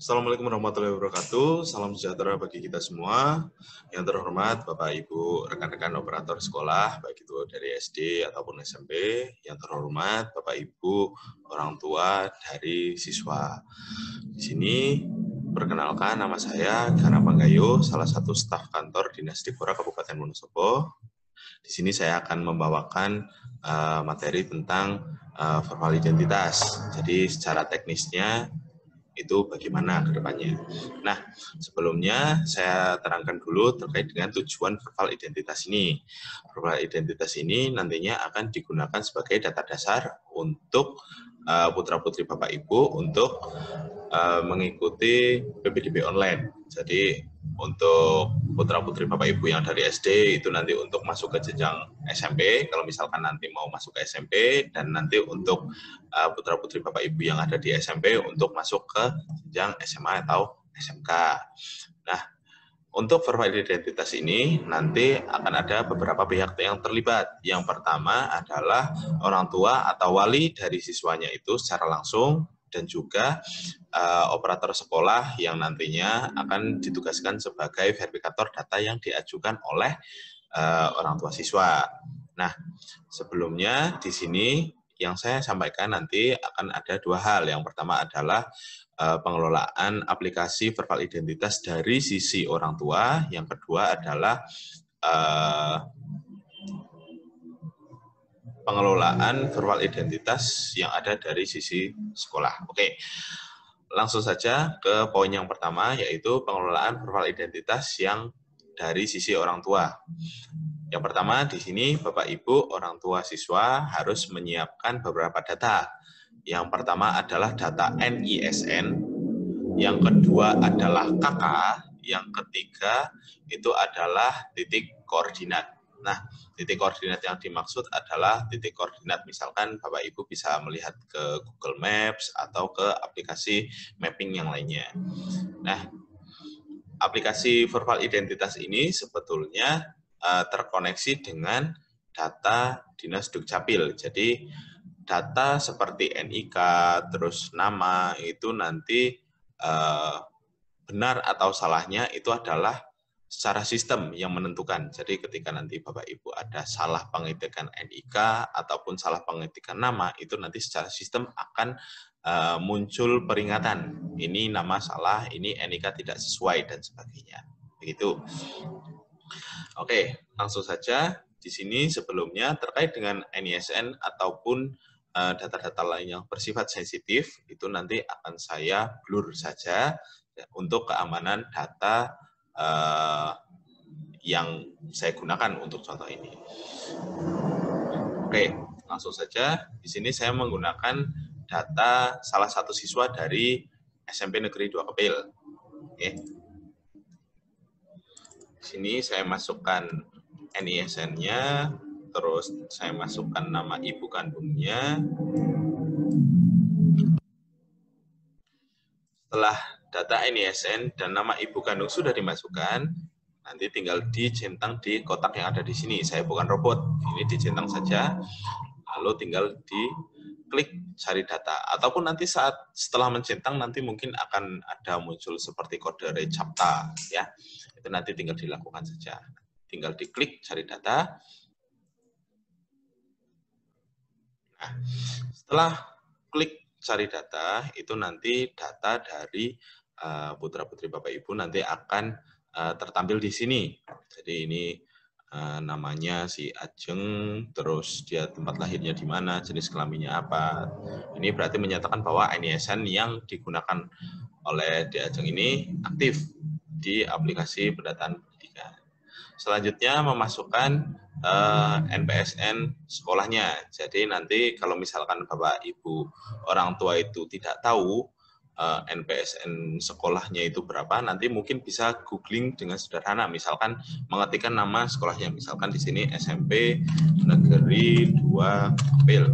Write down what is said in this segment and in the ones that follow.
Assalamualaikum warahmatullahi wabarakatuh. Salam sejahtera bagi kita semua. Yang terhormat Bapak Ibu rekan-rekan operator sekolah, baik itu dari SD ataupun SMP. Yang terhormat Bapak Ibu orang tua dari siswa. Di sini perkenalkan, nama saya Gana Panggayo, salah satu staf kantor Dinas Dikora Kabupaten Wonosobo. Di sini saya akan membawakan materi tentang verbal identitas. Jadi secara teknisnya itu bagaimana ke depannya. Nah, sebelumnya saya terangkan dulu terkait dengan tujuan verbal identitas ini. Verbal identitas ini nantinya akan digunakan sebagai data dasar untuk putra-putri Bapak Ibu untuk mengikuti PPDB online. Jadi untuk putra-putri Bapak Ibu yang dari SD itu nanti untuk masuk ke jenjang SMP, kalau misalkan nanti mau masuk ke SMP, dan nanti untuk putra-putri Bapak Ibu yang ada di SMP untuk masuk ke jenjang SMA atau SMK. Nah, untuk verbal identitas ini nanti akan ada beberapa pihak yang terlibat. Yang pertama adalah orang tua atau wali dari siswanya itu secara langsung, dan juga operator sekolah yang nantinya akan ditugaskan sebagai verifikator data yang diajukan oleh orang tua siswa. Nah, sebelumnya di sini yang saya sampaikan nanti akan ada dua hal. Yang pertama adalah pengelolaan aplikasi verbal identitas dari sisi orang tua. Yang kedua adalah pengelolaan verbal identitas yang ada dari sisi sekolah. Oke, langsung saja ke poin yang pertama, yaitu pengelolaan verbal identitas yang dari sisi orang tua. Yang pertama di sini Bapak Ibu orang tua siswa harus menyiapkan beberapa data. Yang pertama adalah data NISN, yang kedua adalah KK, yang ketiga itu adalah titik koordinat. Nah, titik koordinat yang dimaksud adalah titik koordinat misalkan Bapak Ibu bisa melihat ke Google Maps atau ke aplikasi mapping yang lainnya. Nah, aplikasi verbal identitas ini sebetulnya terkoneksi dengan data Dinas Dukcapil. Jadi data seperti NIK, terus nama itu nanti benar atau salahnya itu adalah secara sistem yang menentukan. Jadi ketika nanti Bapak Ibu ada salah pengetikan NIK ataupun salah pengetikan nama, itu nanti secara sistem akan muncul peringatan. Ini nama salah, ini NIK tidak sesuai, dan sebagainya. Begitu. Oke, langsung saja. Di sini sebelumnya terkait dengan NISN ataupun data-data lain yang bersifat sensitif, itu nanti akan saya blur saja untuk keamanan data yang saya gunakan untuk contoh ini. Oke, langsung saja. Di sini saya menggunakan data salah satu siswa dari SMP Negeri 2 Kepil. Oke. Di sini saya masukkan NISN-nya, terus saya masukkan nama ibu kandungnya. Setelah data NISN dan nama ibu kandung sudah dimasukkan, nanti tinggal dicentang di kotak yang ada di sini. Saya bukan robot, ini dicentang saja, lalu tinggal diklik cari data. Ataupun nanti setelah mencentang, nanti mungkin akan ada muncul seperti kode reCAPTCA, ya. Itu nanti tinggal dilakukan saja. Tinggal diklik cari data. Nah, setelah klik cari data, itu nanti data dari putra-putri Bapak Ibu nanti akan tertampil di sini. Jadi ini namanya si Ajeng, terus dia tempat lahirnya di mana, jenis kelaminnya apa. Ini berarti menyatakan bahwa NISN yang digunakan oleh di Ajeng ini aktif di aplikasi pendataan pendidikan. Selanjutnya memasukkan NPSN sekolahnya. Jadi nanti kalau misalkan Bapak Ibu orang tua itu tidak tahu NPSN sekolahnya itu berapa, nanti mungkin bisa googling dengan sederhana, misalkan mengetikkan nama sekolahnya, misalkan di sini SMP Negeri 2 Kepil.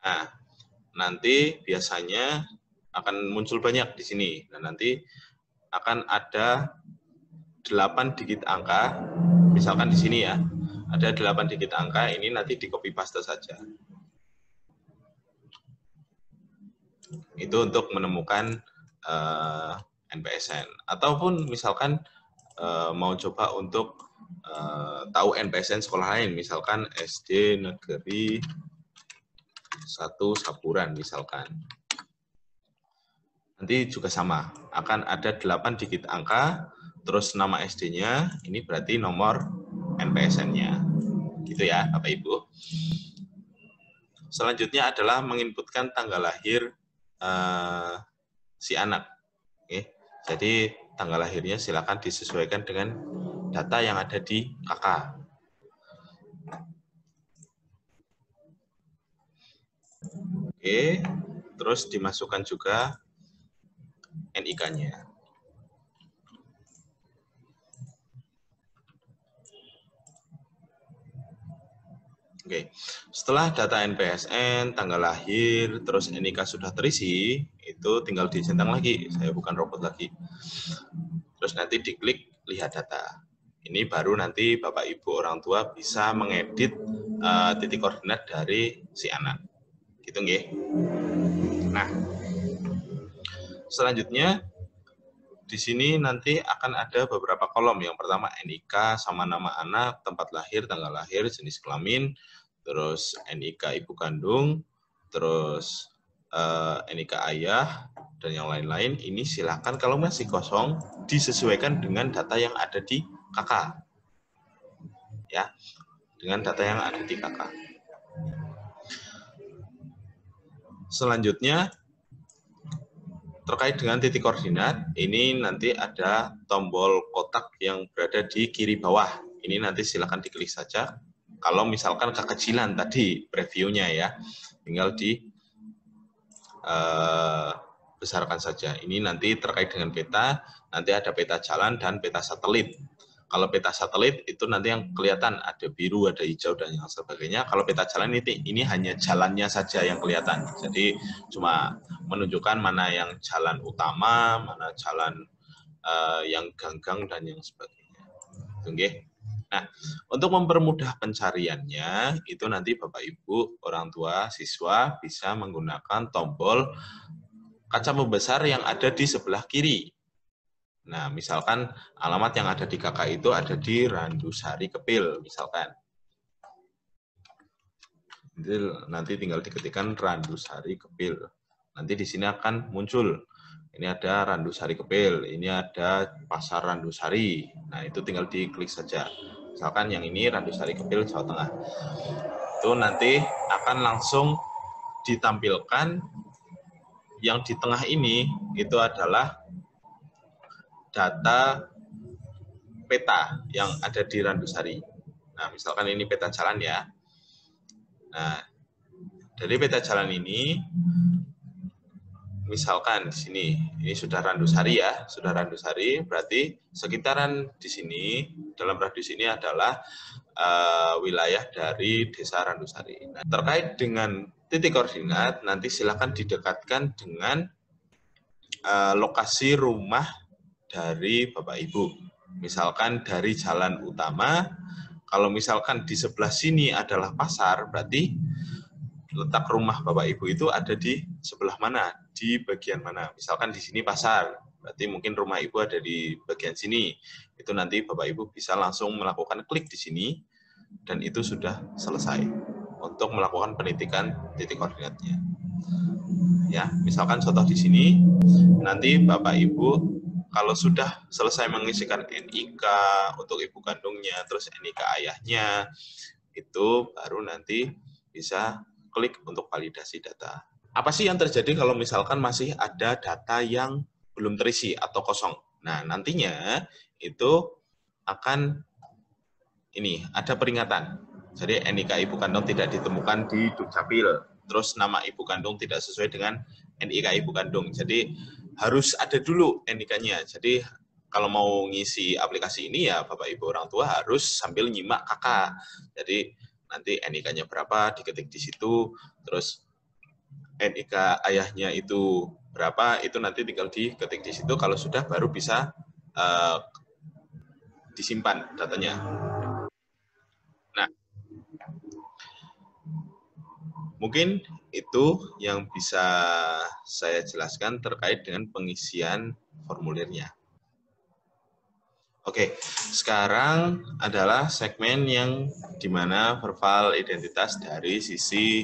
Nah, nanti biasanya akan muncul banyak di sini. Nah, nanti akan ada 8 digit angka, misalkan di sini ya, ada 8 digit angka, ini nanti di copy paste saja. Itu untuk menemukan NPSN. Ataupun misalkan mau coba untuk tahu NPSN sekolah lain, misalkan SD Negeri 1 Sapuran misalkan. Nanti juga sama, akan ada 8 digit angka, terus nama SD-nya, ini berarti nomor NPSN-nya. Gitu ya, Bapak Ibu. Selanjutnya adalah menginputkan tanggal lahir si anak. Oke. Jadi tanggal lahirnya silakan disesuaikan dengan data yang ada di KK. Oke, terus dimasukkan juga NIK-nya. Oke, setelah data NPSN, tanggal lahir, terus NIK sudah terisi, itu tinggal dicentang lagi. Saya bukan robot lagi. Terus nanti diklik lihat data. Ini baru nanti Bapak Ibu orang tua bisa mengedit titik koordinat dari si anak. Gitu nggih. Nah, selanjutnya di sini nanti akan ada beberapa kolom. Yang pertama NIK sama nama anak, tempat lahir, tanggal lahir, jenis kelamin, terus NIK ibu kandung, terus NIK ayah, dan yang lain-lain. Ini silakan kalau masih kosong disesuaikan dengan data yang ada di KK. Ya, dengan data yang ada di KK. Selanjutnya, terkait dengan titik koordinat, ini nanti ada tombol kotak yang berada di kiri bawah. Ini nanti silakan diklik saja. Kalau misalkan kekecilan tadi previewnya ya, tinggal di besarkan saja. Ini nanti terkait dengan peta, nanti ada peta jalan dan peta satelit. Kalau peta satelit itu nanti yang kelihatan ada biru, ada hijau dan yang sebagainya. Kalau peta jalan ini hanya jalannya saja yang kelihatan. Jadi cuma menunjukkan mana yang jalan utama, mana jalan yang ganggang dan yang sebagainya. Oke. Nah, untuk mempermudah pencariannya, itu nanti Bapak Ibu, orang tua, siswa bisa menggunakan tombol kaca pembesar yang ada di sebelah kiri. Nah, misalkan alamat yang ada di KK itu ada di Randusari Kepil, misalkan. Nanti tinggal diketikkan Randusari Kepil. Nanti di sini akan muncul. Ini ada Randusari Kepil, ini ada Pasar Randusari. Nah, itu tinggal diklik saja. Misalkan yang ini Randusari Kepil, Jawa Tengah. Itu nanti akan langsung ditampilkan yang di tengah ini itu adalah data peta yang ada di Randusari. Nah, misalkan ini peta jalan ya. Nah, dari peta jalan ini, misalkan di sini, ini sudah Randusari ya, sudah Randusari, berarti sekitaran di sini, dalam radius ini adalah wilayah dari Desa Randusari. Nah, terkait dengan titik koordinat, nanti silakan didekatkan dengan lokasi rumah dari Bapak Ibu. Misalkan dari jalan utama, kalau misalkan di sebelah sini adalah pasar, berarti letak rumah Bapak Ibu itu ada di sebelah mana, di bagian mana. Misalkan di sini pasar, berarti mungkin rumah Ibu ada di bagian sini. Itu nanti Bapak Ibu bisa langsung melakukan klik di sini, dan itu sudah selesai untuk melakukan penitikan titik koordinatnya. Ya, misalkan contoh di sini, nanti Bapak Ibu kalau sudah selesai mengisikan NIK untuk ibu kandungnya, terus NIK ayahnya, itu baru nanti bisa klik untuk validasi data. Apa sih yang terjadi kalau misalkan masih ada data yang belum terisi atau kosong? Nah, nantinya itu akan ini ada peringatan. Jadi NIK ibu kandung tidak ditemukan di Dukcapil. Terus nama ibu kandung tidak sesuai dengan NIK ibu kandung. Jadi harus ada dulu NIK-nya. Jadi kalau mau ngisi aplikasi ini ya Bapak Ibu orang tua harus sambil nyimak kakak. Jadi nanti NIK-nya berapa diketik di situ, terus NIK ayahnya itu berapa, itu nanti tinggal diketik di situ. Kalau sudah baru bisa disimpan datanya. Nah, Mungkin itu yang bisa saya jelaskan terkait dengan pengisian formulirnya. Oke, sekarang adalah segmen yang dimana verbal identitas dari sisi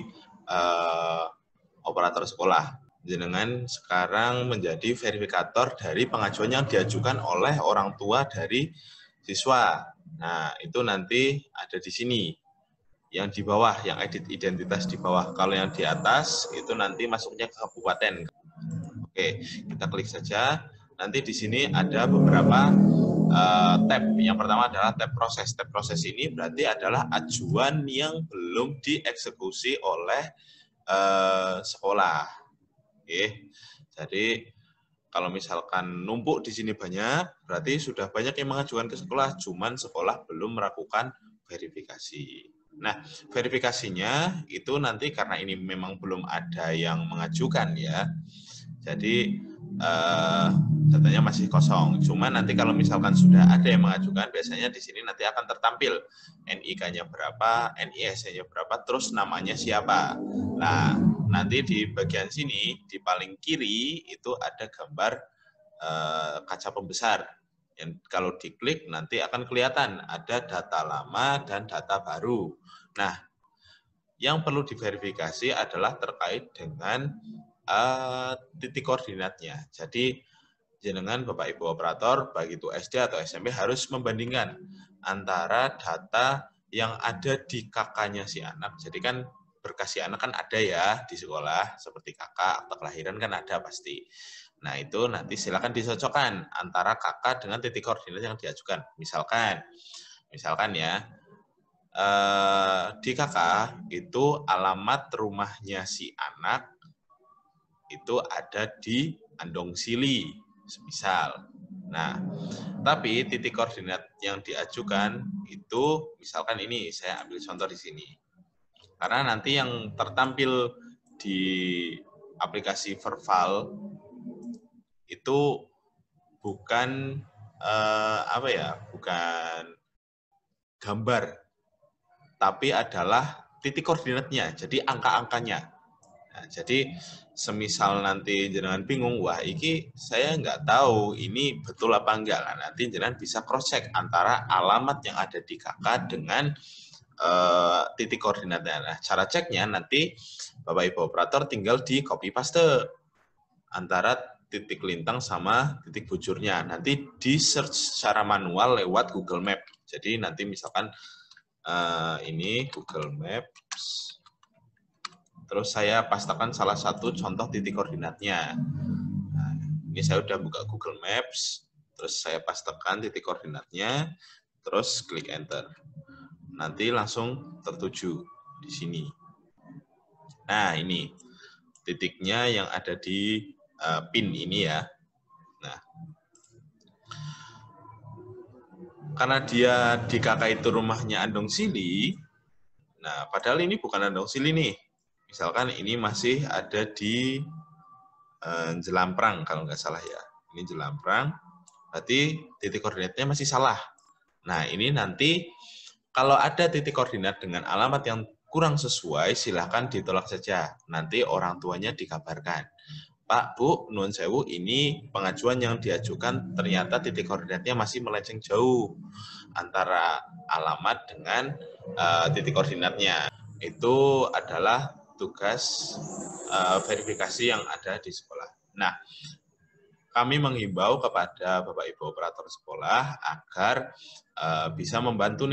operator sekolah. Jenengan sekarang menjadi verifikator dari pengajuan yang diajukan oleh orang tua dari siswa. Nah, itu nanti ada di sini. Yang di bawah, yang edit identitas di bawah. Kalau yang di atas, itu nanti masuknya ke kabupaten. Oke, kita klik saja. Nanti di sini ada beberapa tab. Yang pertama adalah tab proses. Tab proses ini berarti adalah ajuan yang belum dieksekusi oleh sekolah. Oke, jadi kalau misalkan numpuk di sini banyak, berarti sudah banyak yang mengajukan ke sekolah, cuman sekolah belum melakukan verifikasi. Nah, verifikasinya itu nanti karena ini memang belum ada yang mengajukan ya, jadi datanya masih kosong. Cuman nanti kalau misalkan sudah ada yang mengajukan, biasanya di sini nanti akan tertampil NIK-nya berapa, NISC-nya berapa, terus namanya siapa. Nah, nanti di bagian sini, di paling kiri itu ada gambar kaca pembesar. Yang kalau diklik nanti akan kelihatan ada data lama dan data baru. Nah, yang perlu diverifikasi adalah terkait dengan titik koordinatnya. Jadi jenengan Bapak Ibu operator, baik itu SD atau SMP harus membandingkan antara data yang ada di kakaknya si anak. Jadi kan berkas si anak kan ada ya di sekolah, seperti kakak, akta kelahiran kan ada pasti. Nah itu nanti silakan disocokkan antara kakak dengan titik koordinat yang diajukan. Misalkan ya, di kakak itu alamat rumahnya si anak itu ada di Andong Sili, semisal. Nah, tapi titik koordinat yang diajukan itu, misalkan ini, saya ambil contoh di sini. Karena nanti yang tertampil di aplikasi Verval itu bukan bukan gambar, tapi adalah titik koordinatnya, jadi angka-angkanya. Nah, jadi semisal nanti jenengan bingung, wah iki saya nggak tahu ini betul apa enggak. Nah, nanti jenengan bisa cross check antara alamat yang ada di kakak dengan titik koordinatnya. Nah, cara ceknya nanti Bapak Ibu operator tinggal di copy paste antara titik lintang sama titik bujurnya. Nanti di search secara manual lewat Google Map. Jadi nanti misalkan ini Google Maps. Terus saya pastikan salah satu contoh titik koordinatnya. Nah, ini saya udah buka Google Maps, terus saya pastikan titik koordinatnya, terus klik Enter. Nanti langsung tertuju di sini. Nah, ini titiknya yang ada di pin ini ya. Nah, karena dia di kakak itu rumahnya Andong Sili, nah padahal ini bukan Andong Sili nih. Misalkan ini masih ada di Jelamprang kalau nggak salah ya. Ini Jelamprang, berarti titik koordinatnya masih salah. Nah ini nanti kalau ada titik koordinat dengan alamat yang kurang sesuai, silahkan ditolak saja. Nanti orang tuanya dikabarkan. Pak, Bu, nuwun sewu, ini pengajuan yang diajukan ternyata titik koordinatnya masih melenceng jauh antara alamat dengan titik koordinatnya. Itu adalah tugas verifikasi yang ada di sekolah. Nah, kami menghimbau kepada Bapak Ibu operator sekolah agar bisa membantu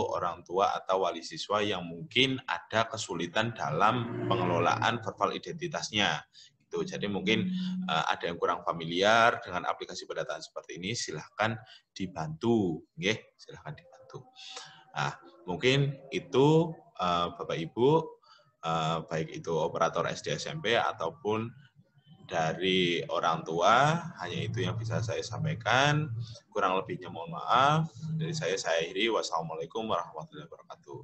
orang tua atau wali siswa yang mungkin ada kesulitan dalam pengelolaan verbal identitasnya. Itu jadi mungkin ada yang kurang familiar dengan aplikasi pendataan seperti ini, silahkan dibantu, silahkan dibantu. Nah, mungkin itu Bapak Ibu, baik itu operator SD SMP ataupun dari orang tua, hanya itu yang bisa saya sampaikan. Kurang lebihnya mohon maaf. Dari saya akhiri. Wassalamualaikum warahmatullahi wabarakatuh.